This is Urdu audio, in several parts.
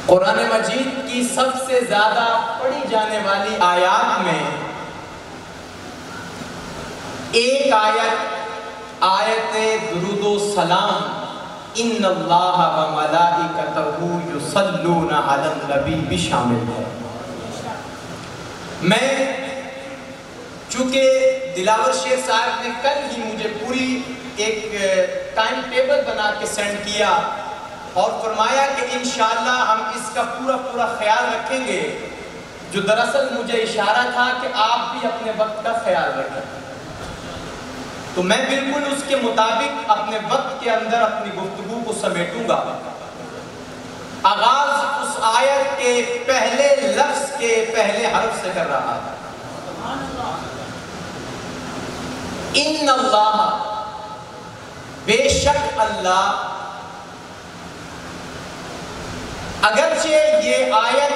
قرآن مجید کی سب سے زیادہ پڑھی جانے والی آیات میں ایک آیت درود و سلام ان اللہ و ملائکتہ یصلون علی النبی بھی شامل ہے۔ میں چونکہ دلاور شیخ صاحب نے کل ہی مجھے پوری ایک ٹائم ٹیبل بنا کے سینڈ کیا اور فرمایا کہ انشاءاللہ ہم اس کا پورا خیال رکھیں گے، جو دراصل مجھے اشارہ تھا کہ آپ بھی اپنے وقت کا خیال رکھیں، تو میں بالکل اس کے مطابق اپنے وقت کے اندر اپنی گفتگو کو سمیٹوں گا۔ آغاز اس آیت کے پہلے لفظ کے پہلے حرف سے کر رہا ہے، ان اللہ، بے شک اللہ۔ اگرچہ یہ آیت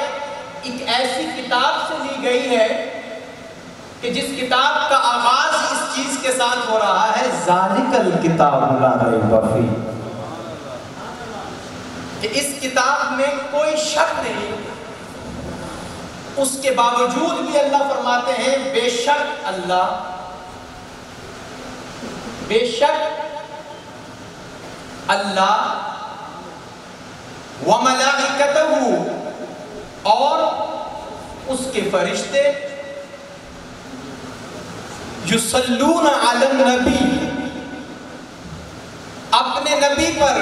ایک ایسی کتاب سے لی گئی ہے کہ جس کتاب کا آغاز اس چیز کے ساتھ ہو رہا ہے ذالک الکتاب لا ریب فیہ، کہ اس کتاب میں کوئی شک نہیں، اس کے باوجود بھی اللہ فرماتے ہیں بے شک اللہ، بے شک اللہ وَمَلَائِكَتَهُ، اور اس کے فرشتے، یصلون علی النبی، اپنے نبی پر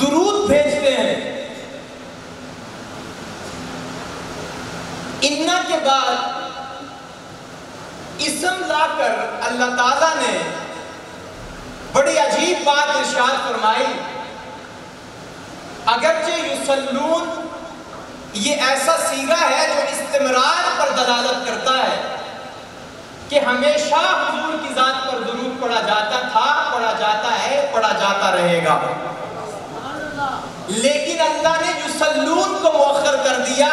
درود بھیجتے ہیں۔ اِنَّا کے بعد اسم لا کر اللہ تعالیٰ نے بڑی عجیب بات ارشاد فرمائی۔ اگرچہ یصلون یہ ایسا صیغہ ہے جو استمرار پر دلالت کرتا ہے کہ ہمیشہ حضور کی ذات پر درود پڑھا جاتا تھا، پڑھا جاتا ہے، پڑھا جاتا رہے گا، لیکن اللہ نے یصلون کو مؤخر کر دیا،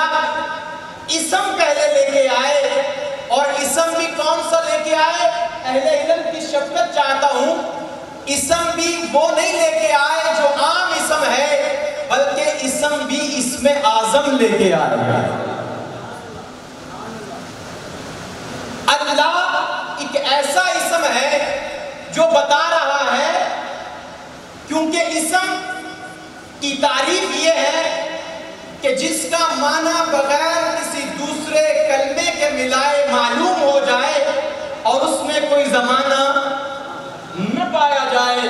اسم پہلے لے کے آئے، اور اسم بھی کون سا لے کے آئے؟ اہل علم کی شفقت چاہتا ہوں، اسم بھی وہ نہیں لے کے آئے جو عام اسم ہے، بلکہ اسم بھی اسم اعظم لے کے آئے۔ اللہ ایک ایسا اسم ہے جو بتا رہا ہے، کیونکہ اسم کی تعریف یہ ہے کہ جس کا معنی بغیر کسی دوسرے کلمے کے ملائے معلوم ہو جائے اور اس میں کوئی زمانہ نہ پایا جائے۔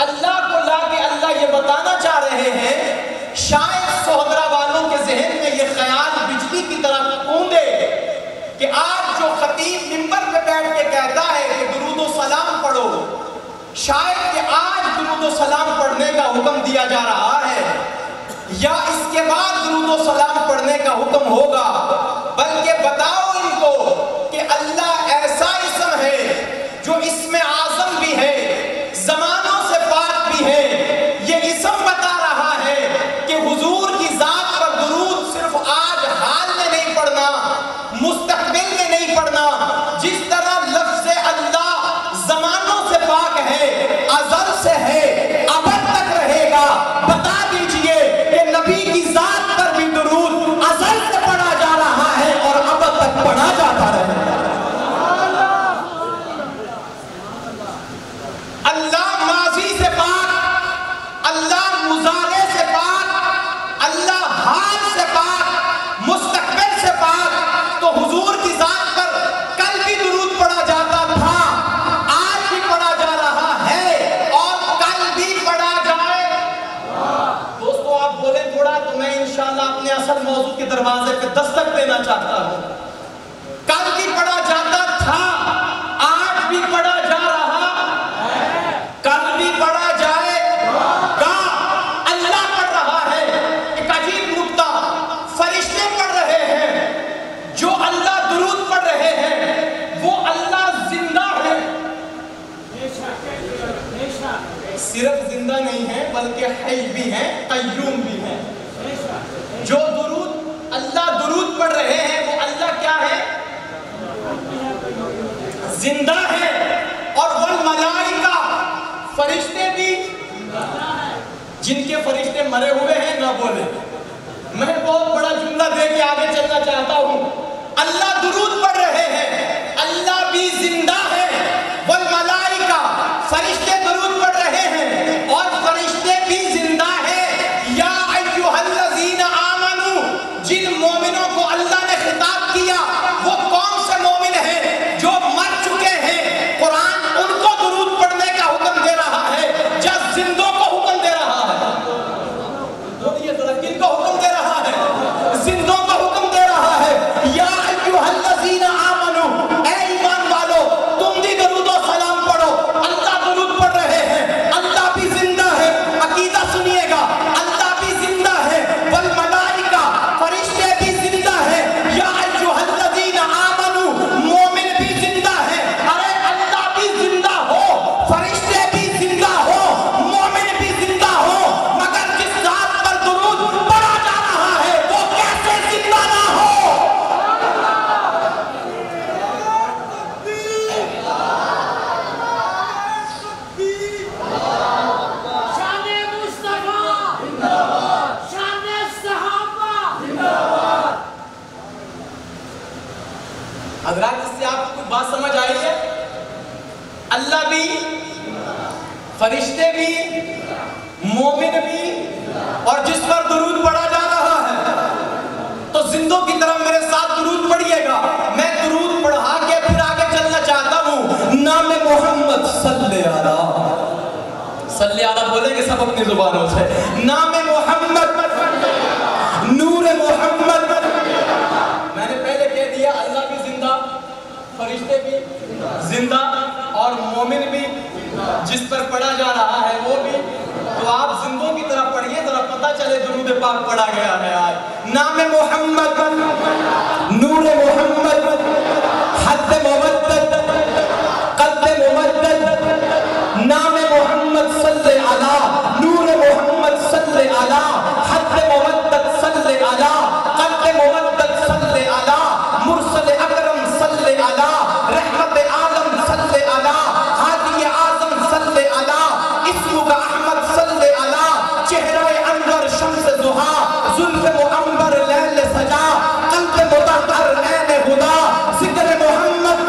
اللہ کو لا کے اللہ یہ بتانا چاہ رہے ہیں، شاید سہدرا والوں کے ذہن میں یہ خیال بجلی کی طرح کوندے کہ آج جو خطیب منبر پہ بیٹھ کے کہتا ہے کہ درود و سلام پڑھو، شاید کہ آج درود و سلام پڑھنے کا حکم دیا جا رہا ہے یا اس کے بعد درود و سلام پڑھنے کا حکم ہوگا، بلکہ بتاؤ ان کو کہ اللہ ایسا اسم ہے جو اسم اعظم بھی ہے، زمانوں سے پاک بھی ہے۔ یہ اسم بتا رہا ہے کہ حضور کی ذات پر درود صرف آج حال میں نہیں پڑھنا، مستقبل میں نہیں پڑھنا، جس طرح لفظ اللہ زمانوں سے پاک ہے، ازل سے ہے، ابد تک رہے گا۔ بتا دیجئے کہ نبی کی ذات پر بھی درود ازل سے پڑھا جا رہا ہے اور ابد تک پڑھا جاتا رہے گا۔ اللہ ماضی سے پاک، اللہ مضارع سے پاک، اللہ حال سے پاک، مستقبل سے پاک، تو حضور کی ذات پر کل بھی درود پڑھا جاتا تھا، آج بھی پڑھا جا رہا ہے اور کل بھی پڑھا جائے۔ دوستو آپ بولیں تھوڑا تو میں انشاءاللہ اپنے اصل موضوع کے دروازے پہ دستک دینا چاہتا ہوں۔ کل بھی پڑھا جاتا تھا، آج بھی پڑھا جا رہا، کل بھی پڑھا جائے گا، اللہ پڑھ رہا ہے۔ ایک عجیب نکتہ، فرشتے پڑھ رہے ہیں، جو اللہ درود پڑھ رہے ہیں وہ اللہ زندہ ہے، صرف زندہ نہیں ہے بلکہ حی بھی ہیں، قیوم بھی ہیں۔ جو درود اللہ درود پڑھ رہے ہیں وہ اللہ کیا ہے؟ زندہ ہے۔ اور والملائکہ، فرشتے بھی جن کے فرشتے مرے ہوئے ہیں نہ بولے. میں بہت بڑا جملہ دے کے آگے چلنا چاہتا ہوں. اللہ درود پڑھ رہے ہیں, اللہ بھی زندہ ہے. والملائکہ, فرشتے درود پڑھ رہے ہیں اور فرشتے بھی زندہ ہیں. یا ایھا الذین آمنو, جن مومنوں کو اللہ نے خطاب کیا وہ کون سے مومن ہیں؟ جو مر چکے ہیں. قرآن ان کو درود پڑھنے کا حکم دے رہا ہے جب زندوں کو حکم دے رہا ہے. بولیے ذرا, کن کو حکم دے رہا ہے؟ زندوں کو حکم دے رہا ہے. یا ایھا الذین آمنو, اے ایمان والو تم بھی درود و سلام پڑھو. اللہ درود پڑھ رہے ہیں, اللہ بھی زندہ ہے. عقیدہ سنیے گا, اللہ بھی زندہ ہے. والملائکہ, فرشتے بھی زندہ ہے. یا ایھا الذین آمنو, مومن بھی زندہ ہے. ارے اللہ بھی زندہ ہو, فرشتے بھی زندہ ہو, مومن بھی زندہ ہو, مگر جس ذات پر درود پڑھا جا رہا ہے وہ کیسے زندہ نہ ہو؟ شان مصطفیٰ شان صحابہ. حضرات, اس سے آپ کو کوئی بات سمجھ آئی ہے؟ اللہ بھی, فرشتے بھی, مومن بھی, اور جس پر درود پڑھا جا رہا ہے. تو زندوں کی طرف میرے ساتھ درود پڑھیے گا. میں درود پڑھا کے پھر آگے چلنا چاہتا ہوں. نام محمد صلی اللہ بولیں گے سب اپنی زبانوں سے. نام محمد, نور محمد. میں نے پہلے کہہ دیا اللہ بھی زندہ, فرشتے بھی زندہ, اور مومن بھی, جس پر پڑھا جا رہا ہے وہ بھی. تو آپ زندوں کی طرف پڑھیے, ذرا پتہ چلے درود پاک پڑھا گیا ہے آج. نام محمد, نور محمد, حد مودت, قد ممدد. نام محمد صلی علی, نور محمد صلی علی, حد مودت صلی علی, قد ممدد صلی علی, مرسل اکرم صلی علی, رحمت عالم صلی علی, ہادی اعظم صلی علی, اسمک احمد صلی علی, چہرہ انور شمس ضحیٰ, زلف معنبر لیل سجا, قلب مطہر عین خدا. ذکر محمد,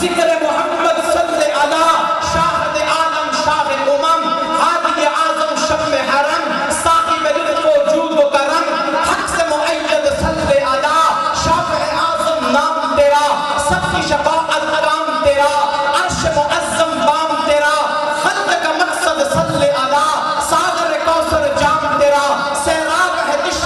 ذکر محمد صلی علی, شاہد عالم شاہ امم, ہادی اعظم شم حرم, صاحب لطف و جود و کرم, حق سے مؤید صلی علی, شافع اعظم نام تیرا, سب کی شفاعت کام تیرا, عرش معظم بام تیرا, خلق کا مقصد صلی علی, ساغر کوثر جام تیرا, سیراب ہے دشت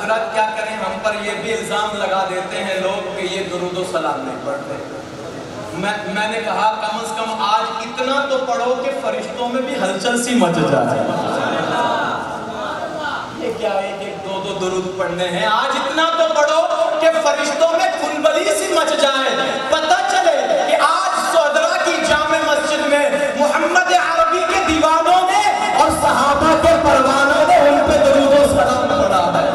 حضرات کیا کریں، ہم پر یہ بھی الزام لگا دیتے ہیں لوگ کہ یہ درود و سلام نہیں پڑھتے. میں نے کہا کم از کم آج اتنا تو پڑھو کہ فرشتوں میں بھی ہلچل سی مچ جائے. یہ کیا ایک ایک دو دو درود پڑھنے ہیں، آج اتنا تو پڑھو کہ فرشتوں میں کھلبلی سی مچ جائے. پتہ چلے کہ آج سودرا کی جامع مسجد میں محمد عربی کے دیوانوں نے اور صحابہ کے پروانوں نے ان پہ درود و سلام پڑھا ہے.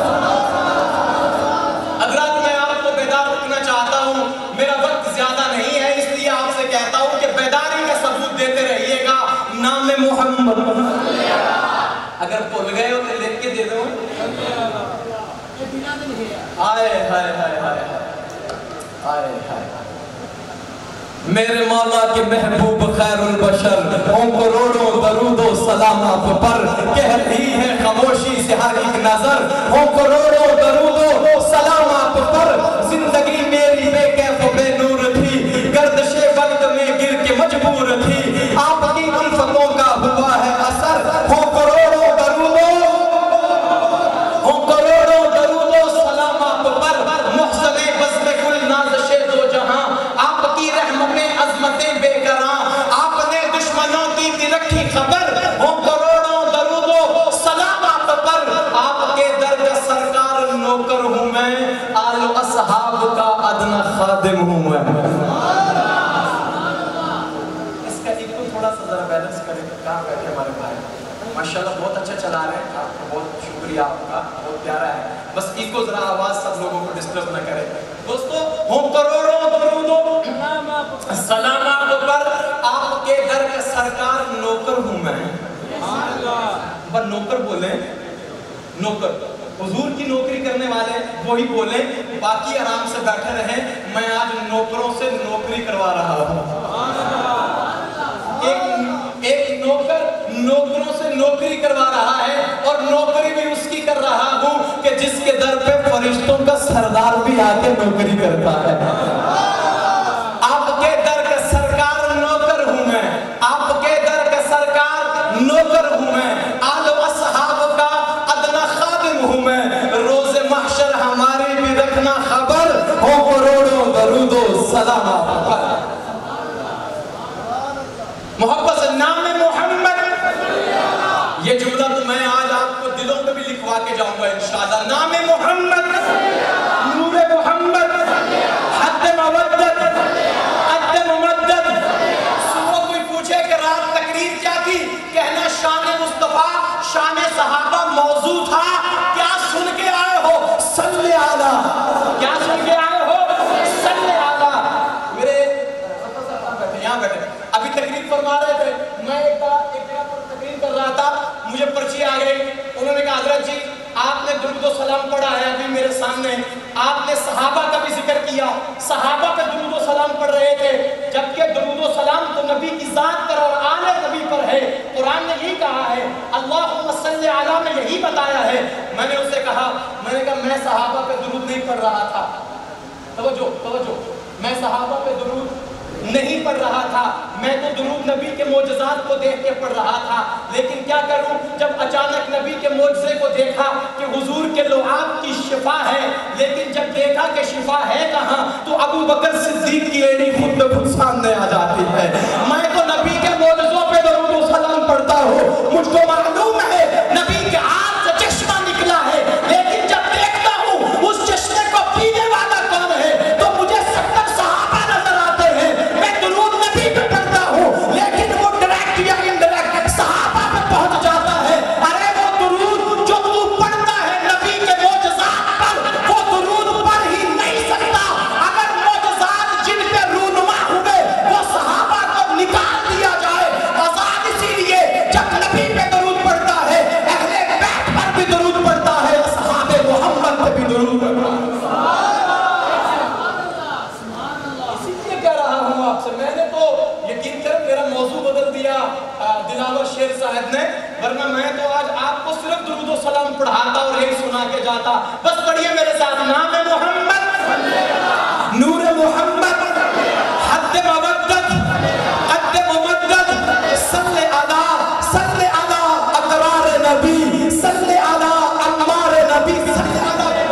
حضرات میں آپ کو بیدار رکھنا چاہتا ہوں، میرا وقت زیادہ نہیں ہے، اس لیے آپ سے کہتا ہوں کہ بیداری کا ثبوت دیتے رہیے گا. نام محمد اگر بھول گئے ہو تو لکھ کے دے دو. آئے ہائے ہائے ہائے آئے ہائے. میرے مولا کے محبوب خیر البشر، ان کروڑوں درود و سلام آپ پر، کہتی ہے خاموشی سے ہر ایک نظر، ان کروڑوں درود و سلام آپ پر. زندگی میری بے کیف و بے نور تھی، گردش وقت میں گر کے مجبور تھی، آپ کی الفتوں کا ہوا ہے اثر. ان کروڑوں درود و سلام آپ پر، محسن بزم کل نازش دو جہاں، آپ کی رحمتیں عظمتیں بے گراں، آپ نے دشمنوں کی دی رکھی خبر. وہ کروڑوں درود و سلام آپ پر، آپ کے در کا سرکار نوکر ہوں میں، آل و اصحاب کا ادنا خادم ہوں میں. اس کا ایک کو تھوڑا سا ذرا بیلنس کریں. کہاں بیٹھے ہمارے بھائی؟ ماشاءاللہ بہت اچھا چلا رہے ہیں، آپ کا بہت شکریہ، آپ کا بہت پیارا ہے. بس ایک کو ذرا آواز سب لوگوں کو ڈسٹرب نہ کرے. دوستو ہوں کروڑوں درود و سلام آپ پر، آپ کے در کا سرکار نوکر ہوں میں. پر نوکر بولیں، نوکر حضور کی نوکری کرنے والے وہی بولیں، باقی آرام سے بیٹھے رہیں. میں آج نوکروں سے نوکری کروا رہا ہوں. ایک نوکر نوکروں سے نوکری کروا رہا ہے، اور نوکری بھی اس کی کر رہا ہوں کہ جس کے در پہ فرشتوں کا سردار بھی آ کے نوکری کرتا ہے. آپ کے در کا سرکار نوکر ہوں میں، آپ کے در کا سرکار نوکر ہوں میں، آل و اصحاب کا ادنا خادم ہوں میں. روز محشر ہماری بھی رکھنا خبر، ہو کروڑوں درود و سلام آپ پر. محبت سے نام محمد، یہ جملہ تو میں آج آپ کو دلوں پہ بھی لکھوا کے جاؤں گا انشاءاللہ. نام محمد، نور محمد، حد مودت، عد ممدد. صبح کوئی پوچھے کہ رات تقریر کیا تھی، کہنا شان مصطفیٰ شان صحابہ موضوع تھا. کیا سن کے آئے ہو؟ صلی اللہ. کیا سن کے آئے ہو؟ صلی اللہ. میرے یہاں بیٹھے ابھی تقریر فرما رہے تھے، میں ایک جگہ پر تقریر کر رہا تھا، مجھے پرچی آ گئی. انہوں نے کہا حضرت جی آپ نے درود و سلام پڑھا ہے ابھی میرے سامنے، آپ نے صحابہ کا بھی ذکر کیا، صحابہ پہ درود و سلام پڑھ رہے تھے، جبکہ درود و سلام تو نبی کی ذات پر اور آل نبی پر ہے. قرآن نے یہی کہا ہے، اللہم صلی علی میں یہی بتایا ہے. میں نے اسے کہا، میں نے کہا میں صحابہ پہ درود نہیں پڑھ رہا تھا. توجہ، میں صحابہ پہ درود نہیں پڑھ رہا تھا، میں تو درود نبی کے معجزات کو دیکھ کے پڑھ رہا تھا. لیکن کیا کروں، جب اچانک نبی کے معجزے کو دیکھا کہ حضور کے لعاب کی شفا ہے، لیکن جب دیکھا کہ شفا ہے کہاں، تو ابو بکر صدیق کی ایڑی خود بخود سامنے آ جاتی ہے. میں تو نبی کے معجزوں پہ درود و سلام پڑھتا ہوں، مجھ کو معلوم ہے نبی کے ہاتھ سے چشمہ نکلا ہے، لیکن جب دیکھتا ہوں اس چشمے کو پینے والا کون ہے، تو مجھے 70 صحابہ نظر آتے ہیں. میں درود نبی پہ پڑھتا ہوں، لیکن وہ ڈائریکٹ یا انڈائریکٹ صحابہ پہ پہنچ جاتا ہے. ارے وہ درود جو تو پڑھتا ہے نبی کے معجزات پر، وہ درود پڑھ ہی نہیں سکتا. اگر معجزات جن پہ رونما ہوئے وہ صحابہ کو نکال دیا جائے. آزاد اسی لیے جب نبی پہ درود پڑھتا ہے، اہل بیت پر بھی درود پڑھتا ہے، اصحاب محمد پہ بھی درود پڑھتا ہے. آپ سے میں نے تو یقین کر میرا موضوع بدل دیا دلاور شیر صاحب نے، ورنہ میں تو آج آپ کو صرف درود و سلام پڑھاتا اور ایک سنا کے جاتا. بس پڑھیے میرے ساتھ، نام محمد، نور محمد، حد مودت، عد ممدد. صلی علی اقرار نبی، صلی علی انوار نبی، صلی علی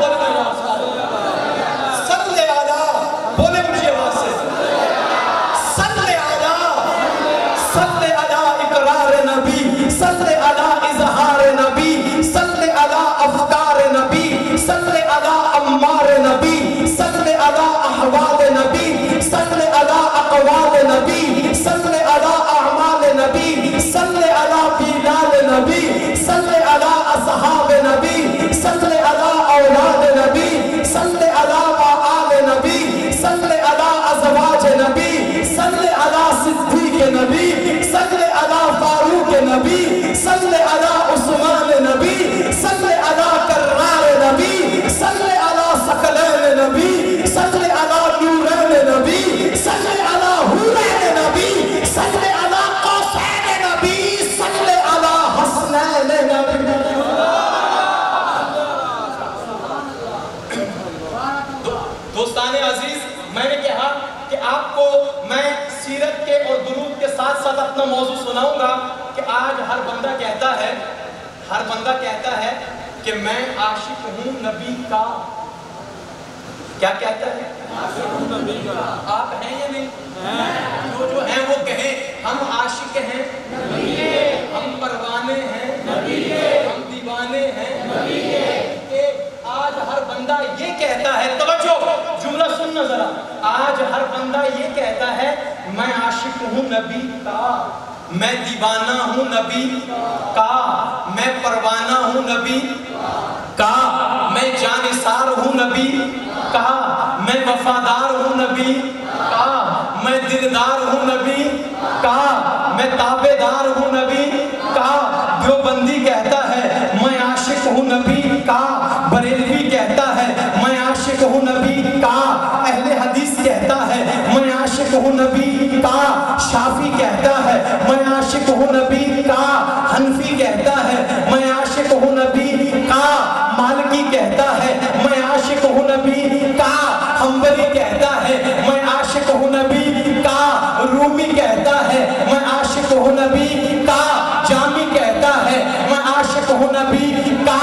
صلی علی اظہار نبی، صلی علی افکار نبی، صلی علی امار نبی، صلی علی احوال نبی، صلی علی اقوال نبی، صلی علی اعمال نبی، صلی علی بلال نبی، صلی علی اصحاب نبی، صلی علی اولاد نبی، صلی علی آل نبی، صلی علی ازواج نبی، صلی علی صدیق نبی، صلی علی فاروق نبی، صلی علی عثمان نبی، صلی علی کرار نبی، صلی علی ثقلین نبی، صلی علی نورین نبی، صلی علی حورین نبی، صلی علی قوسین نبی، صلی علی حسنین نبی۔ دوستان عزیز، میں نے کہا کہ آپ کو میں سیرت کے اور درود کے ساتھ ساتھ اپنا موضوع سناؤں گا کہ آج ہر بندہ کہتا ہے کہ میں عاشق ہوں نبی کا۔ کیا کہتا ہے؟ عاشق ہوں نبی کا۔ آپ ہیں یا نہیں؟ جو ہیں وہ کہیں ہم عاشق ہیں نبی کے، ہم پروانے ہیں نبی کے، ہم دیوانے ہیں نبی کے۔ آج ہر بندہ یہ کہتا ہے، توجہ جملہ سننا ذرا، آج ہر بندہ یہ کہتا ہے میں عاشق ہوں نبی کا، میں دیوانہ ہوں نبی کا، میں پروانہ ہوں نبی کا، میں جانثار ہوں نبی کا، میں وفادار ہوں نبی کا، میں دلدار ہوں نبی کا، میں تابعدار ہوں نبی کا۔ دیوبندی کہتا ہے میں عاشق ہوں نبی کا، بریلوی کہتا ہے میں عاشق ہوں نبی کا، اہل حدیث کہتا ہے میں عاشق ہوں نبی کا، شافعی کہتا ہے میں عاشق ہوں نبی کا، حنفی کہتا ہے میں عاشق ہوں نبی کا، مالکی کہتا ہے میں عاشق ہوں نبی کا، حنبلی کہتا ہے میں عاشق ہوں نبی کا، رومی کہتا ہے میں عاشق ہوں نبی کا، جامی کہتا ہے میں عاشق ہوں نبی کا،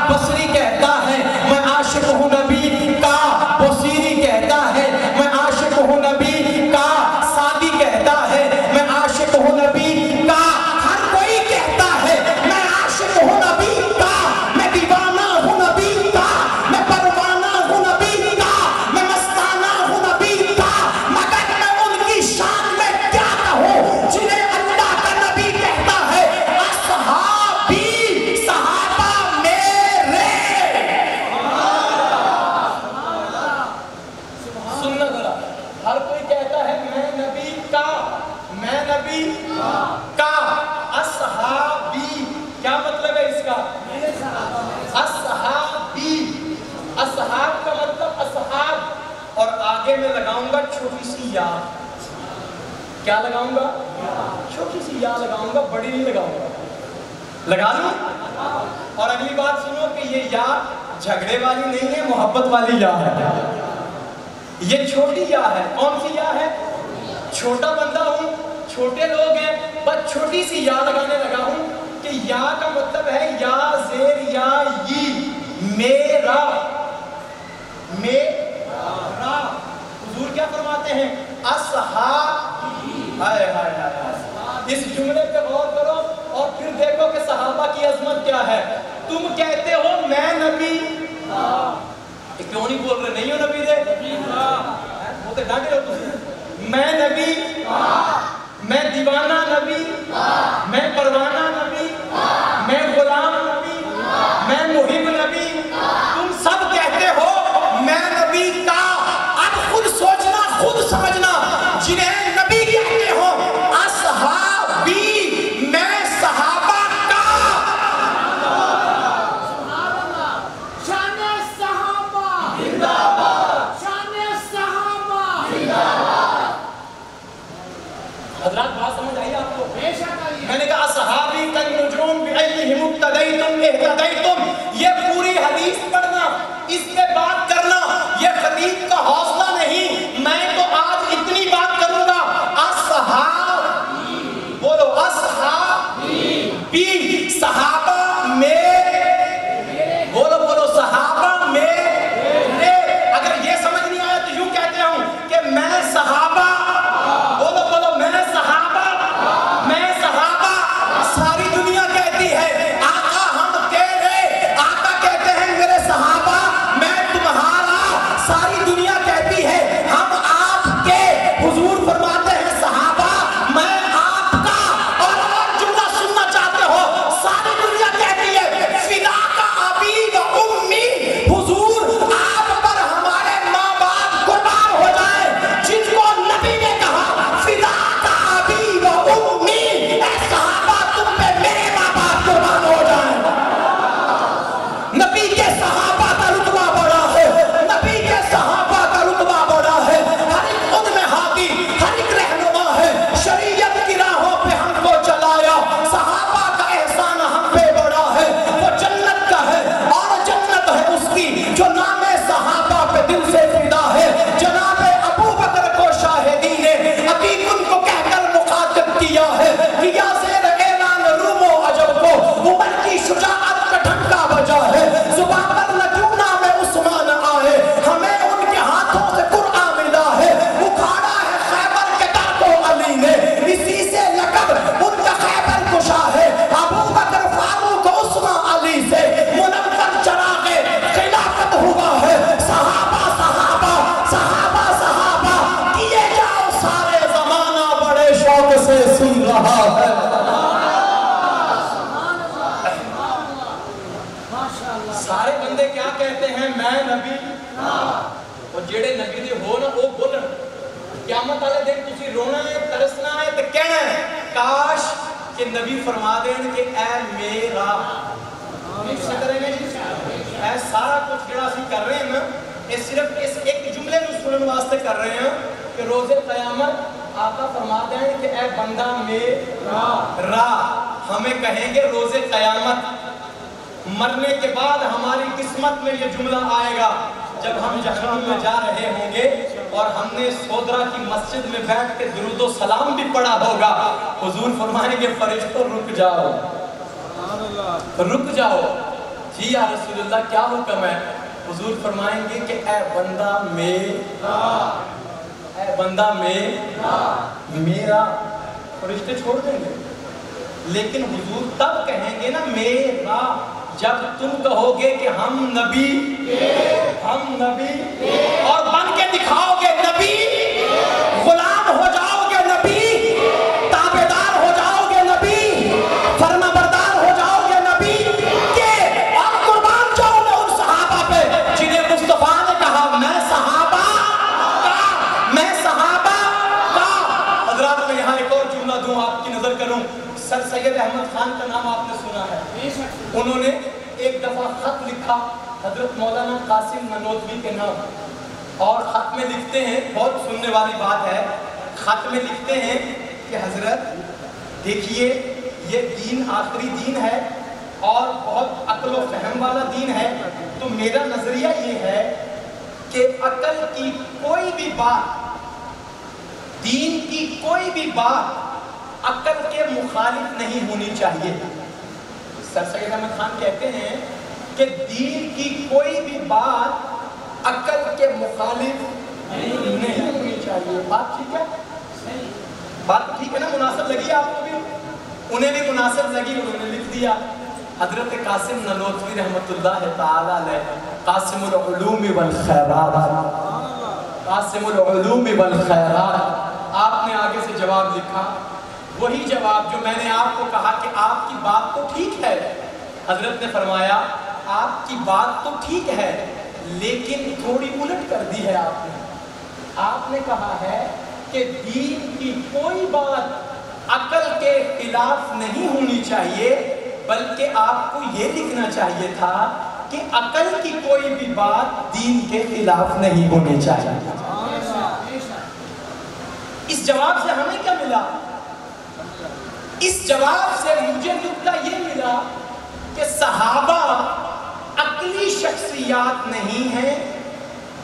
بصری کہتا ہے میں عاشق ہوں نبی کا، بصیری کہتا ہے میں عاشق ہوں نبی کا، سادی کہتا ہے میں عاشق ہوں نبی کا، ہر کوئی کہتا ہے میں عاشق ہوں نبی کا، میں دیوانہ ہوں نبی کا، میں پروانہ ہوں نبی کا، میں مستانہ ہوں نبی کا، مگر میں ان کی شان میں کیا کہوں جنہیں اللہ کا نبی کہتا ہے اصحابی، صحابہ میرے۔ سننا ذرا، ہر کوئی کہتا ہے میں نبی کا، میں نبی کا، اصحابی، کیا مطلب ہے اس کا؟ اصحابی، اصحاب کا مطلب اصحاب، اور آگے میں لگاؤں گا چھوٹی سی یا۔ کیا لگاؤں گا؟ چھوٹی سی یا لگاؤں گا، بڑی نہیں لگاؤں گا۔ لگا لوں؟ اور اگلی بات سنو کہ یہ یا جھگڑے والی نہیں ہے، محبت والی یا ہے۔ یہ چھوٹی یا ہے۔ کون سی یا ہے؟ چھوٹا بندہ ہوں، چھوٹے لوگ ہیں، بس چھوٹی سی یا لگانے لگا ہوں کہ یا کا مطلب ہے یا زیر یا ی، میرا، میرا۔ حضور کیا فرماتے ہیں؟ اصحاب، ہائے ہائے ہائے، اس جملے پہ غور کرو اور پھر دیکھو کہ صحابہ کی عظمت کیا ہے۔ تم کہتے ہو میں نبی، کیوں نہیں بول رہے؟ نہیں ہو نبی دے، وہ تو ڈانٹے ہو تم۔ میں نبی، میں دیوانہ نبی، میں پروانہ نبی، میں غلام نبی، میں محب نبی، تم سب کہتے ہو میں نبی کا۔ اب خود سوچنا، خود سمجھنا، جنہیں نبی کہتے ہو اصحابی، میں صحابہ کا۔ شان صحابہ زندہ باد، شان صحابہ زندہ باد۔ حضرات بات سمجھ آئی آپ کو؟ بے شک آئی ہے۔ میں نے کہا اصحابی کا سارے بندے کیا کہتے ہیں؟ میں نبی اور جڑے نبی دے ہو نا وہ بولن قیامت والے دن تسی رونا ہے ترسنا ہے تے کہنا ہے کاش کہ نبی فرما دین کہ اے میرا اے سارا کچھ جڑا اسی کر رہے ہیں نا یہ صرف اس ایک جملے کو سنن واسطے کر رہے ہیں کہ روز قیامت آقا فرما دیں کہ اے بندہ میرا ہمیں کہیں گے روز قیامت مرنے کے بعد ہماری قسمت میں یہ جملہ آئے گا جب ہم جہنم میں جا رہے ہوں گے اور ہم نے سودرا کی مسجد میں بیٹھ کے درود و سلام بھی پڑھا ہوگا حضور فرمائیں گے فرشتوں رک جاؤ رک جاؤ جی یا رسول اللہ کیا حکم ہے؟ حضور فرمائیں گے کہ اے بندہ میرا اے بندہ میرا فرشتے چھوڑ دیں گے لیکن حضور تب کہیں گے نا میرا جب تم کہو گے کہ ہم نبی اور بن کے دکھاؤ گے نبی غلام ہو جاؤ گے نبی تابعدار ہو جاؤ گے نبی فرما بردار ہو جاؤ گے نبی کہ اور قربان جاؤ گے ان صحابہ پہ جنہیں مصطفیٰ نے کہا میں صحابہ کا حضرات میں یہاں ایک اور جملہ دوں آپ کی نظر کروں سر سید احمد خان کا نام آپ نے سنا ہے انہوں نے ایک دفعہ خط لکھا حضرت مولانا قاسم نانوتوی کے نام اور خط میں لکھتے ہیں بہت سننے والی بات ہے خط میں لکھتے ہیں کہ حضرت دیکھیے یہ دین آخری دین ہے اور بہت عقل و فہم والا دین ہے تو میرا نظریہ یہ ہے کہ عقل کی کوئی بھی بات دین کی کوئی بھی بات عقل کے مخالف نہیں ہونی چاہیے سر سید احمد خان کہتے ہیں کہ دین کی کوئی بھی بات عقل کے مخالف نہیں ہونی چاہیے بات ٹھیک ہے بات ٹھیک ہے نا مناسب لگی آپ کو بھی انہیں بھی مناسب لگی انہوں نے لکھ دیا حضرت قاسم نانوتوی رحمت اللہ تعالی علیہ قاسم العلوم والخیرات قاسم العلوم والخیرات آپ نے آگے سے جواب لکھا وہی جواب جو میں نے آپ کو کہا کہ آپ کی بات تو ٹھیک ہے حضرت نے فرمایا آپ کی بات تو ٹھیک ہے لیکن تھوڑی الٹ کر دی ہے آپ نے کہا ہے کہ دین کی کوئی بات عقل کے خلاف نہیں ہونی چاہیے بلکہ آپ کو یہ لکھنا چاہیے تھا کہ عقل کی کوئی بھی بات دین کے خلاف نہیں ہونی چاہیے اس جواب سے ہمیں کیا ملا اس جواب سے مجھے نکتہ یہ ملا کہ صحابہ عقلی شخصیات نہیں ہیں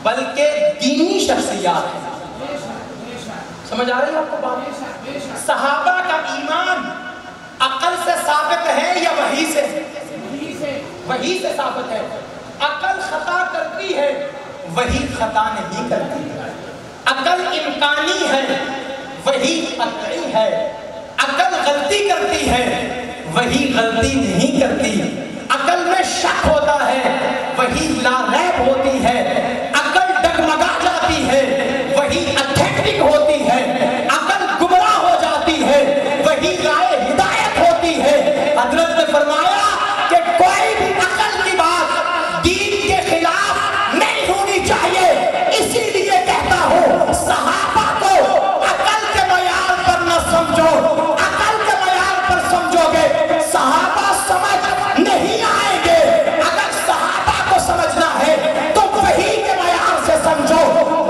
بلکہ دینی شخصیات ہیں سمجھ آ رہی ہے آپ کو بات صحابہ کا ایمان عقل سے ثابت ہے یا وحی سے ثابت ہے عقل خطا کرتی ہے وحی خطا نہیں کرتی عقل امکانی ہے وحی قطعی ہے عقل غلطی کرتی ہے وہی غلطی نہیں کرتی عقل میں شک ہوتا ہے وہی لا ریب ہوتی ہے عقل ڈگمگا جاتی ہے وہی اتھینٹک ہوتی ہے عقل گمراہ ہو جاتی ہے وہی رائے ہدایت ہوتی ہے حضرت نے فرمایا کہ کوئی بھی عقل کی بات دین کے خلاف نہیں ہونی چاہیے اسی لیے کہتا ہوں صحابہ کو عقل کے معیار پر نہ سمجھو صحابہ سمجھ نہیں آئیں گے اگر صحابہ کو سمجھنا ہے تو وحی کے معیار سے سمجھو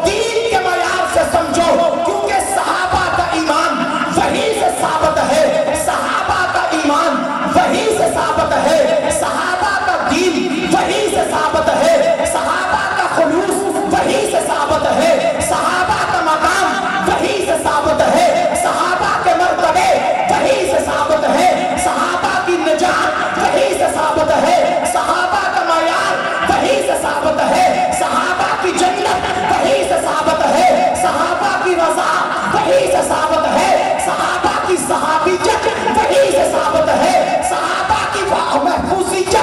دین کے معیار سے سمجھو کیونکہ صحابہ کا ایمان وحی سے ثابت ہے صحابہ کا ایمان وحی سے ثابت ہے صحابہ کا دین وحی سے ثابت ہے صحابہ کا خلوص وحی سے ثابت ہے صحابہ کا مقام وحی سے ثابت ہے صحابہ کے مرتبے وحی سے ثابت ہے صحابہ کی نجات وحی سے ثابت ہے صحابہ کا معیار وحی سے ثابت ہے صحابہ کی جنت وحی سے ثابت ہے صحابہ کی رضا وحی سے ثابت ہے صحابہ کی صحابیت وحی سے ثابت ہے صحابہ کی محفوظیت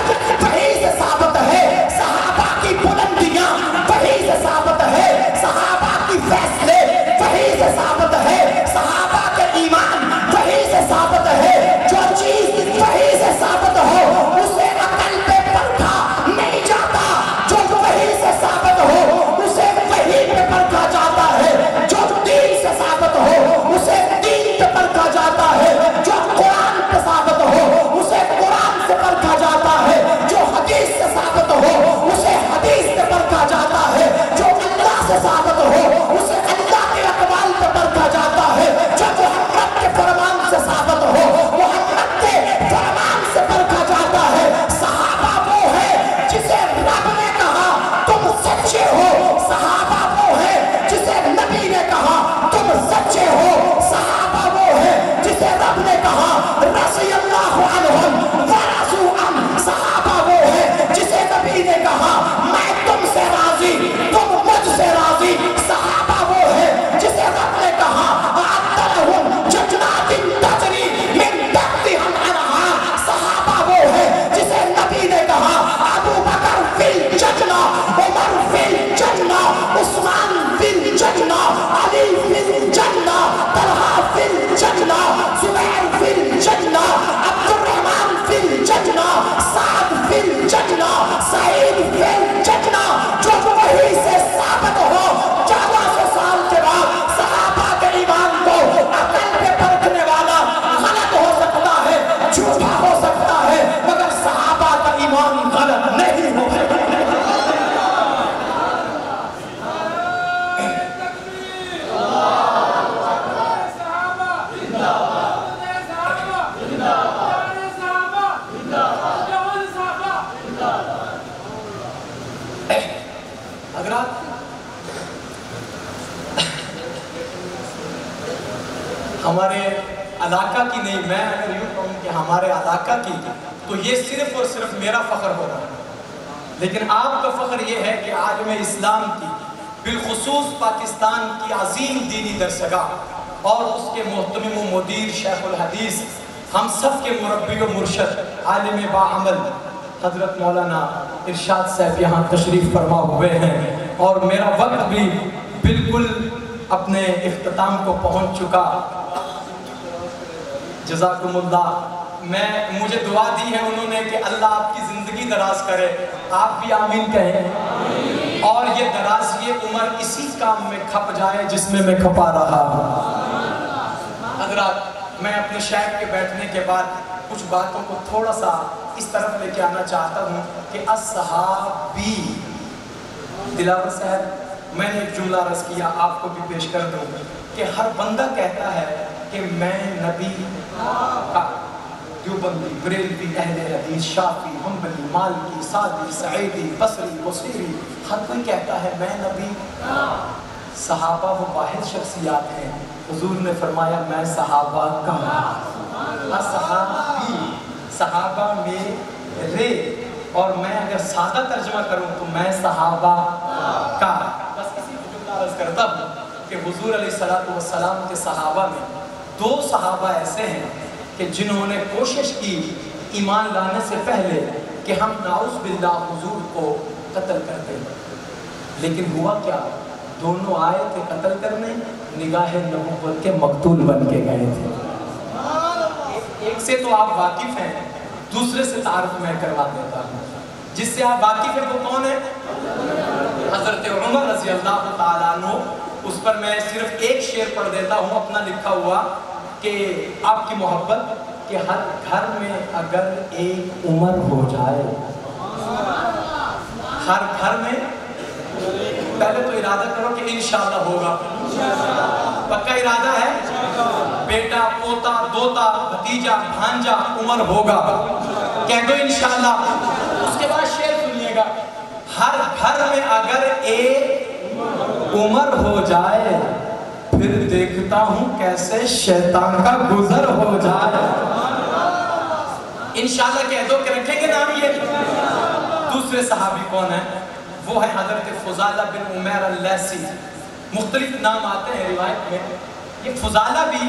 وحی سے ثابت ہے صحابہ کی بلندیاں وحی سے ثابت ہے صحابہ کی فیصلے وحی سے ثابت ہے صحابہ کے ایمان وحی سے ثابت ہے جو چیز وحی سے ثابت ہو اسے عقل پہ پرکھا نہیں ہمارے علاقہ کی نہیں، میں اگر یوں کہوں کہ ہمارے علاقہ کی، تو یہ صرف اور صرف میرا فخر ہوگا. لیکن آپ کا فخر یہ ہے کہ عالم اسلام کی، بالخصوص پاکستان کی عظیم دینی درسگاہ اور اس کے محتمم و مدیر شیخ الحدیث، ہم سب کے مربی و مرشد، عالم باعمل حضرت مولانا ارشاد صاحب یہاں تشریف فرما ہوئے ہیں. اور میرا وقت بھی بالکل اپنے اختتام کو پہنچ چکا. جزاکم اللہ. مجھے دعا دی ہے انہوں نے کہ اللہ آپ کی زندگی دراز کرے، آپ بھی آمین کہیں، اور یہ دراز یہ عمر اسی کام میں کھپ جائے جس میں کھپا رہا ہوں. حضرات، میں اپنے شیخ کے بیٹھنے کے بعد کچھ باتوں کو تھوڑا سا اس طرف لے کے آنا چاہتا ہوں کہ الصحابی. دلاور صاحب، میں نے ایک جملہ عرض کیا، آپ کو بھی پیش کر دوں کہ ہر بندہ کہتا ہے کہ میں نبی کا، دیوبندی، بریلوی، اہل حدیث، شافعی، حنبلی، مالکی، سعدی، سعیدی، بصری، بصیری، ہر کوئی کہتا ہے میں نبی. صحابہ وہ واحد شخصیات ہیں. حضور نے فرمایا میں صحابہ کا، صحابی، صحابہ میرے. اور میں اگر سادہ ترجمہ کروں تو میں صحابہ کا. بس اسی کو جملہ عرض کرتا ہوں کہ حضور علیہ السلام کے صحابہ میں 2 صحابہ ایسے ہیں کہ جنہوں نے کوشش کی ایمان لانے سے پہلے کہ ہم نعوذ باللہ حضور کو قتل کرتے ہیں. لیکن ہوا کیا؟ دونوں آئے تھے قتل کرنے، نگاہ نبوت کے مقتول بن کے گئے تھے. ایک سے تو آپ واقف ہیں، دوسرے سے تعارف میں کروا دیتا ہوں. جس سے آپ واقف ہیں وہ کون ہے؟ حضرت عمر رضی اللہ تعالیٰ عنہ. اس پر میں صرف ایک شعر پڑھ دیتا ہوں اپنا لکھا ہوا کہ آپ کی محبت کہ ہر گھر میں اگر ایک عمر ہو جائے، ہر گھر میں، پہلے تو ارادہ کرو کہ انشاءاللہ ہوگا. پکا ارادہ ہے؟ بیٹا، پوتا، دوتا، بھتیجا، بھانجا عمر ہوگا. کہہ دو انشاءاللہ. اس کے بعد شعر سنیے گا. ہر گھر میں اگر ایک عمر ہو جائے، پھر دیکھتا ہوں کیسے شیطان کا گزر ہو جائے. انشاءاللہ کہہ دو کہ رکھیں گے نام. یہ دوسرے صحابی کون ہیں؟ وہ ہے حضرت فضالہ بن عمیر اللیثی. مختلف نام آتے ہیں روایت میں. یہ فضالہ بھی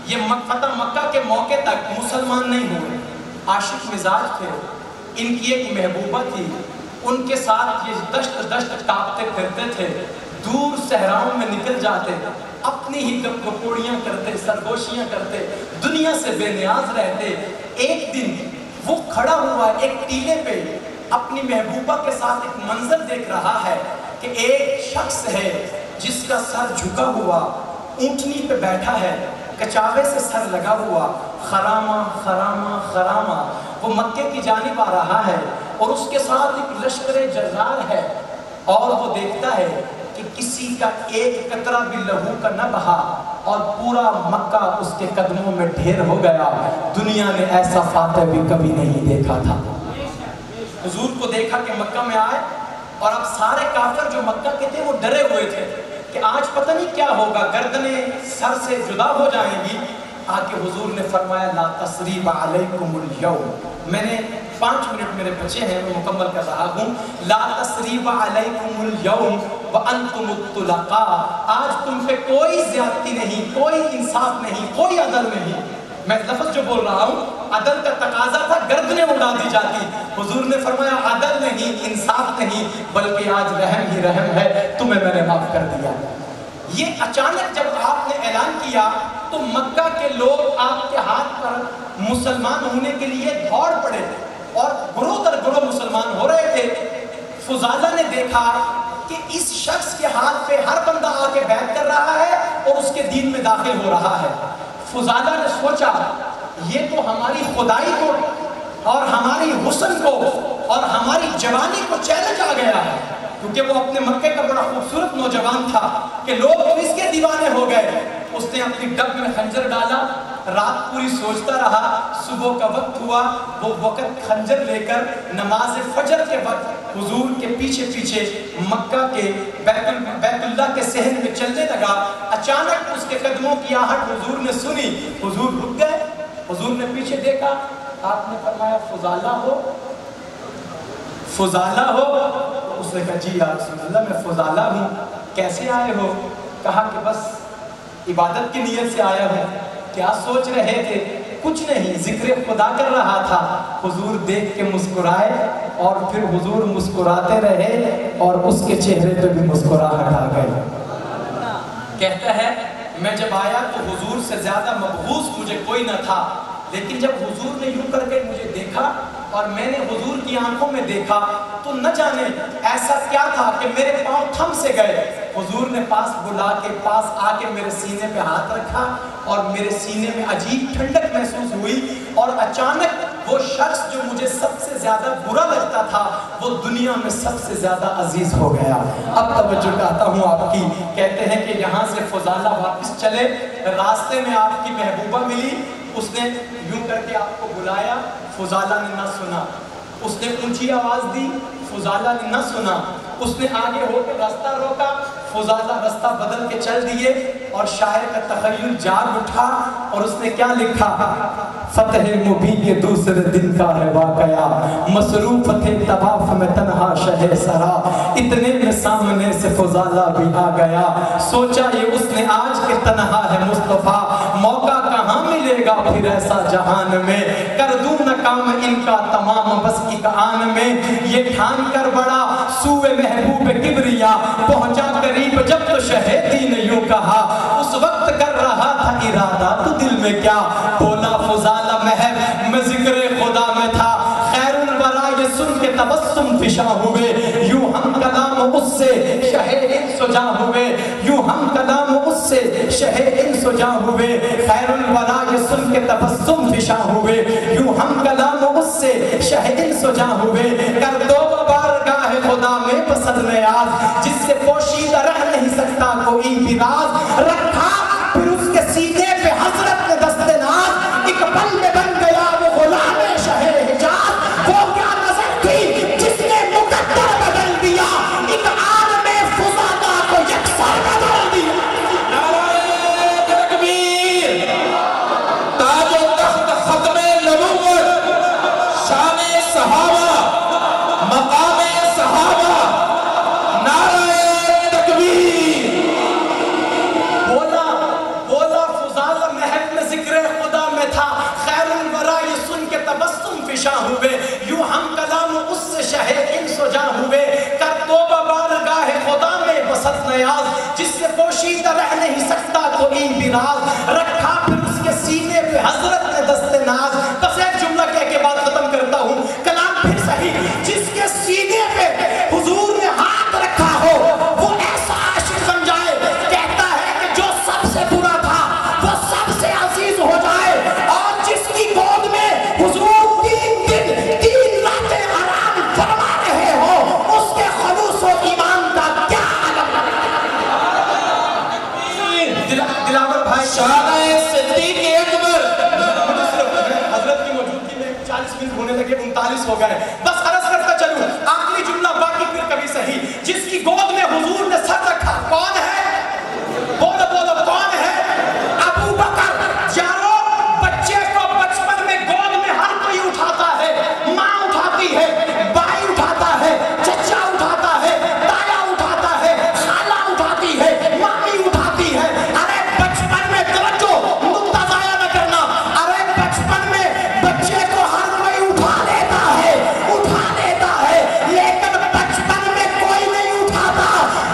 یہ فتح مکہ کے موقع تک مسلمان نہیں ہوئے، عاشق مزاج تھے. ان کی ایک محبوبہ تھی، ان کے ساتھ یہ دشت دشت ٹاپتے پھرتے تھے، دور صحراؤں میں نکل جاتے، اپنی ہی گپوڑیاں کرتے، سرگوشیاں کرتے، دنیا سے بے نیاز رہتے. ایک دن وہ کھڑا ہوا ایک ٹیلے پہ، اپنی محبوبہ کے ساتھ ایک منظر دیکھ رہا ہے کہ ایک شخص ہے جس کا سر جھکا ہوا، اونٹنی پہ بیٹھا ہے، کچاوے سے سر لگا ہوا، خرامہ خرامہ خرامہ. وہ مکے کی جانب آ رہا ہے اور اس کے ساتھ ایک لشکر جرار ہے، اور وہ دیکھتا ہے کہ کسی کا ایک قطرہ بھی لہو کا نہ بہا اور پورا مکہ اس کے قدموں میں ڈھیر ہو گیا. دنیا نے ایسا فاتح بھی کبھی نہیں دیکھا تھا. حضور کو دیکھا کہ مکہ میں آئے، اور اب سارے کافر جو مکہ کے تھے وہ ڈرے ہوئے تھے کہ آج پتہ نہیں کیا ہوگا، گردنیں سر سے جدا ہو جائیں گی. آکے حضور نے فرمایا لا تثریب علیکم اليوم. میں نے 5 منٹ میرے بچے ہیں، میں مکمل کر رہا ہوں. لا تثریب علیکم اليوم وانتم الطلقاء. آج تم پہ کوئی زیادتی نہیں، کوئی انصاف نہیں، کوئی عدل نہیں. میں لفظ جو بول رہا ہوں، عدل کا تقاضا تھا گردنیں اڑا دی جاتی. حضور نے فرمایا عدل نہیں، انصاف نہیں، بلکہ آج رحم ہی رحم ہے، تمہیں میں نے معاف کر دیا. یہ اچانک جب آپ نے اعلان کیا تو مکہ کے لوگ آپ کے ہاتھ پر مسلمان ہونے کے لیے دوڑ پڑے اور گروہ در گروہ مسلمان ہو رہے تھے. فضالہ نے دیکھا کہ اس شخص کے ہاتھ پہ ہر بندہ آ کے بیعت کر رہا ہے اور اس کے دین میں داخل ہو رہا ہے. فضالہ نے سوچا یہ تو ہماری خدائی کو اور ہماری حسن کو اور ہماری جوانی کو چیلنج آ گیا ہے، کیونکہ وہ اپنے مکے کا بڑا خوبصورت نوجوان تھا کہ لوگ تو اس کے دیوانے ہو گئے. اس نے اپنی ڈب میں خنجر ڈالا رات پوری سوچتا رہا. صبح کا وقت ہوا, وہ وقت خنجر لے کر نماز فجر کے وقت حضور کے پیچھے پیچھے مکہ کے بیت اللہ کے صحن میں چلنے لگا. اچانک اس کے قدموں کی آہٹ حضور نے سنی. حضور رک گئے. حضور نے پیچھے دیکھا. آپ نے فرمایا فضالہ ہو, فضالہ ہو. اس نے کہا جی یا رسول اللہ میں فضالہ ہوں. کیسے آئے ہو؟ کہا کہ بس عبادت کی نیت سے آیا ہوں. کیا سوچ رہے تھے؟ کچھ نہیں, ذکر خدا کر رہا تھا. حضور دیکھ کے مسکرائے اور پھر حضور مسکراتے رہے اور اس کے چہرے پہ بھی مسکراہٹ آ گئی. کہتا ہے میں جب آیا تو حضور سے زیادہ مبغوض مجھے کوئی نہ تھا, لیکن جب حضور نے یوں کر کے مجھے دیکھا اور میں نے حضور کی آنکھوں میں دیکھا تو نہ جانے ایسا کیا تھا کہ میرے پاؤں تھم سے گئے. حضور نے پاس بلا کے پاس آ کے میرے سینے پہ ہاتھ رکھا اور میرے سینے میں عجیب ٹھنڈک محسوس ہوئی, اور اچانک وہ شخص جو مجھے سب سے زیادہ برا لگتا تھا وہ دنیا میں سب سے زیادہ عزیز ہو گیا. اب توجہ چاہتا ہوں آپ کی. کہتے ہیں کہ یہاں سے فضالہ واپس چلے, راستے میں آپ کی محبوبہ ملی. اس نے یوں کر کے آپ کو بلایا, فضالہ نے نہ سنا. اس نے اونچی آواز دی, فضالہ نے نہ سنا. اس نے آگے ہو کے راستہ روکا, فضالہ راستہ بدل کے چل دیے, اور شاعر کا تخیل جاگ اٹھا اور اس نے کیا لکھا؟ فتح مبین کے دوسرے دن کا ہے واقعہ, مصروف تھے طواف میں تنہا شہ سرا, اتنے میں سامنے سے فضالہ بھی آ گیا, سوچا یہ اس نے آج کے تنہا ہے مصطفیٰ, موقع کہاں ملے گا پھر ایسا جہان میں, کر دوں نہ کام ان کا تمام بس ایک آن میں, یہ ٹھان کر بڑا سوئے محبوب کبریا, پہنچا قریب جب تو شہیدی نے یوں کہا, اس وقت کر رہا تھا ارادہ تو دل میں کیا, بولا فضالہ محب میں ذکر خدا میں تھا, خیر الورا یہ سن کے تبسم فشاں ہوئے, یوں ہم کلام اس سے شہ انس و جاں ہوئے, یوں ہم کلام اس سے شہ انس و جاں ہوئے, خیر الورا یہ سن کے تبسم فشاں ہوئے, یوں ہم کلام اس سے شہ انس و جاں ہوئے, کر دو بارگاہ خدا میں پسند نیاز, جس سے پوشیدہ رہ نہیں سکتا کوئی بھی راز, رکھا پھر اس کے سینے پہ حضرت نے دست ناز, ایک پل میں بن گیا وہ غلام شہر حجاز, وہ کیا نظر تھی جس نے مقدر بدل دیا, ایک آن میں فضالہ کو یکسر بدل دیا. نعرہ تکبیر, تاج و تخت ختم نبوت, شان صحابہ, مقام صحابہ, نعرہ تکبیر. بولا فضالہ محب میں ذکر خدا میں تھا, خیر الورا یہ سن کے تبسم فشاں ہوئے, یوں ہم کلام اس سے شہ انس و جاں ہوئے, کر توبہ بارگاہ خدا میں بسط نیاز, جس سے پوشیدہ رہ نہیں سکتا کوئی بھی راز, رکھا پھر اس کے سینے پہ حضرت نے دست ناز. بس ایک جملہ کہہ کے بات ختم کرتا ہوں, کلام پھر صحیح, جس کے سینے پہ حضور نے ہاتھ رکھا ہو وہ ایسا عاشق بن جائے, کہتا ہے کہ جو سب سے برا تھا وہ سب سے عزیز ہو جائے, اور جس کی گود میں حضور 3 دن 3 راتیں آرام فرما رہے ہو, اس کے خلوص و ایمان کا کیا عالم. دلاور بھائی, شان صدیق اکبر, حضرت کی موجودگی میں 40 منٹ ہونے لگے, 39 ہو گئے, بس عرض کرتا چلوں, آخری جملہ باقی پھر کبھی صحیح, جس کی گود میں حضور نے سر رکھا کون ہے؟ بولو بولو کون ہے؟ ابو بکر. یارو بچے کو بچپن میں گود میں ہر کوئی اٹھاتا ہے, ماں اٹھاتی ہے, بھائی اٹھاتا ہے, چچا اٹھاتا ہے, تایا اٹھاتا ہے, خالہ اٹھاتی ہے, مامی اٹھاتی ہے. ارے بچپن میں توجہ نقطہ ضائع نہ کرنا, ارے بچپن میں بچے کو ہر کوئی اٹھا لیتا ہے, لیکن بچپن میں کوئی نہیں اٹھاتا.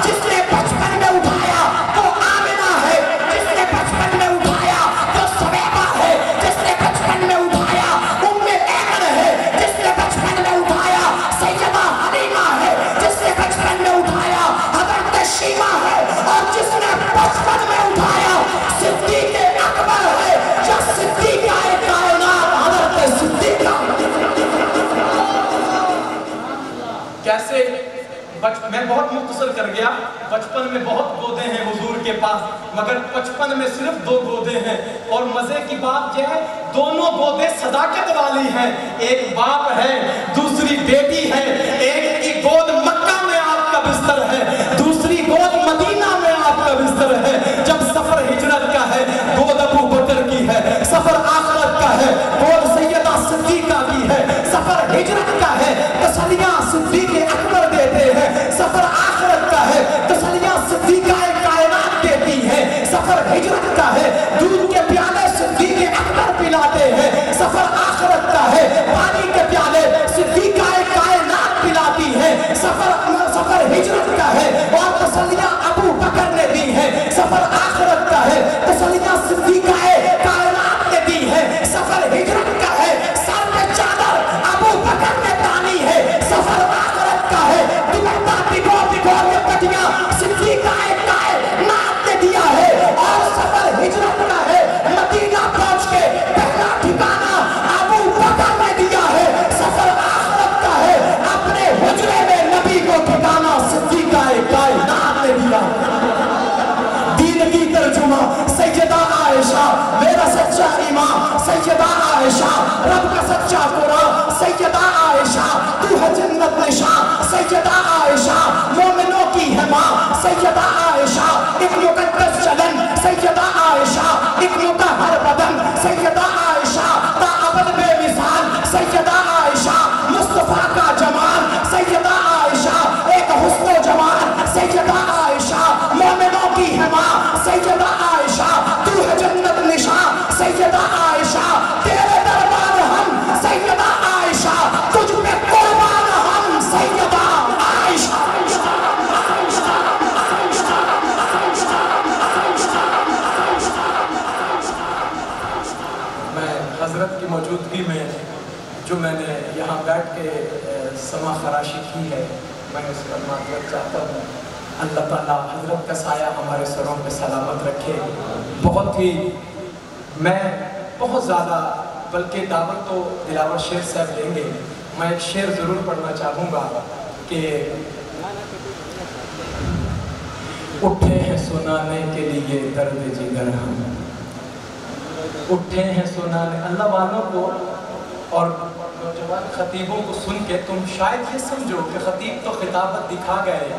جس نے بچپن میں اٹھایا وہ آمنہ ہے, جس نے بچپن میں اٹھایا وہ سویبہ ہے, جس نے بچپن میں اٹھایا ام ایمن ہے, جس نے بچپن میں اٹھایا سیدہ حلیمہ ہے, جس نے بچپن میں اٹھایا حضرت شیمہ ہے, اور جس نے بچپن میں اٹھایا صدیق اکبر ہے, یا صدیقہ کائنات حضرت صدیقہ. کیسے میں بہت مختصر کر گیا. بچپن میں بہت گودے ہیں حضور کے پاس, مگر 55 میں صرف 2 گودے ہیں. اور مزے کی بات یہ ہے دونوں گودے صداقت والی ہیں. ایک باپ ہے, دوسری بیٹی ہے. ایک کی گود مکہ میں آپ کا بستر ہے, دوسری گود مدینہ میں آپ کا بستر ہے. جب سفر ہجرت کا ہے گود ابو بکر کی ہے, سفر آخرت کا ہے گود سیدہ صدیقہ کی ہے. سفر ہجرت کا ہے تسلیاں صدیق اکبر دیتے ہیں, سفر آخرت کا ہے تسلیاں صدیقہ کائنات دیتی ہیں. سفر ہجرت کا ہے دودھ کے پیالے صدیق اکبر پلاتے ہیں. سفر آخرت کا ہے پانی کے پیالے صدیقہ کائنات پلاتی ہے. سفر ہجرت کا ہے اور تسلیاں ابو بکر نے دی ہے. سفر آخرت کا ہے تسلیاں صدیقہ کائنات نے دی ہے. سفر ہجرت کا ہے سر میں چادر ابو بکر نے تانی ہے. سفر آخرت کا ہے دوپٹہ بگو بگو کے پٹیاں صدیقہ کائنات نے دیا ہے. اور سفر ہجرت کا ہے مدینہ پہنچ کے پہلا ٹھکانہ ابو بکر نے دیا ہے. سفر آخرت کا ہے اپنے حجرے میں نبی کو ٹھکانہ صدیقہ کائنات نے دیا. دین کی ترجمہ سیدہ عائشہ میرا سچا ایمان, سیدہ عائشہ رب کا سچا قرآن, سیدہ عائشہ تو ہے جنت نشان, سیدہ عائشہ مومنوں کی ہے ماں, سیدہ عائشہ ایک مقدس چلن, سیدہ عائشہ ایک مطہر بدن, سیدہ عائشہ تعبد بے مثال, سیدہ عائشہ مصطفیٰ کا جمال, سیدہ عائشہ ایک حسن و جمال, سیدہ عائشہ مومنوں کی ہے ماں, سیدہ عائشہ تو ہے جنت نشان, سیدہ عائشہ تیرے دربار ہم, سیدہ عائشہ تجھ پہ قربان ہم, سیدہ عائشہ. میں حضرت کی موجودگی میں جو میں نے یہاں بیٹھ کے سما خراشی کی ہے میں اس پر معذرت چاہتا ہوں. اللہ تعالیٰ حضرت کا سایہ ہمارے سروں پہ سلامت رکھے. میں بہت زیادہ بلکہ دعوت تو دلاور شیر صاحب دیں گے. میں ایک شیر ضرور پڑھنا چاہوں گا کہ اٹھے ہیں سنانے کے لیے درد جگر ہم, اٹھے ہیں سنانے. اللہ والوں کو اور نوجوان خطیبوں کو سن کے تم شاید یہ سمجھو کہ خطیب تو خطابت دکھا گئے.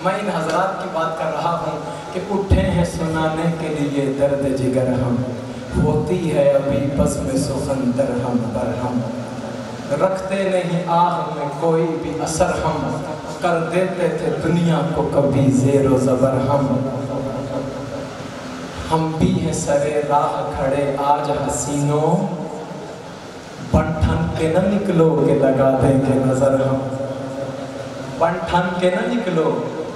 میں ان حضرات کی بات کر رہا ہوں کہ اٹھے ہیں سنانے کے لیے درد جگر ہم, ہوتی ہے ابھی بس میں سخن درہم برہم, رکھتے نہیں آہ میں کوئی بھی اثر ہم, کر دیتے تھے دنیا کو کبھی زیر و زبر ہم بھی ہیں سرے راہ کھڑے آج حسینوں, بن ٹھن کے نہ نکلو کہ لگا دیں گے نظر ہم, بن ٹھن کے نہ نکلو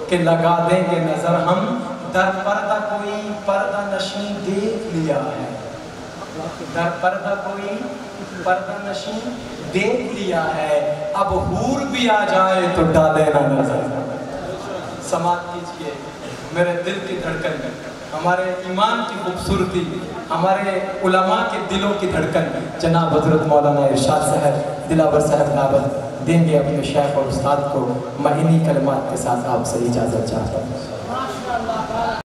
کہ لگا دیں گے نظر ہم, در پردہ کوئی پردہ نشین دیکھ لیا ہے, در پردہ کوئی پردہ نشین دیکھ لیا ہے, اب حور بھی آ جائے تو ڈالے نہ نظر. سماعت کیجئے میرے دل کی دھڑکن میں, ہمارے ایمان کی خوبصورتی, ہمارے علماء کے دلوں کی دھڑکن. جناب حضرت مولانا ارشاد صاحب دلاور صاحب دعوت دیں گے اپنے شیخ اور استاد کو. میں انہی کلمات کے ساتھ آپ سے اجازت چاہتا ہوں.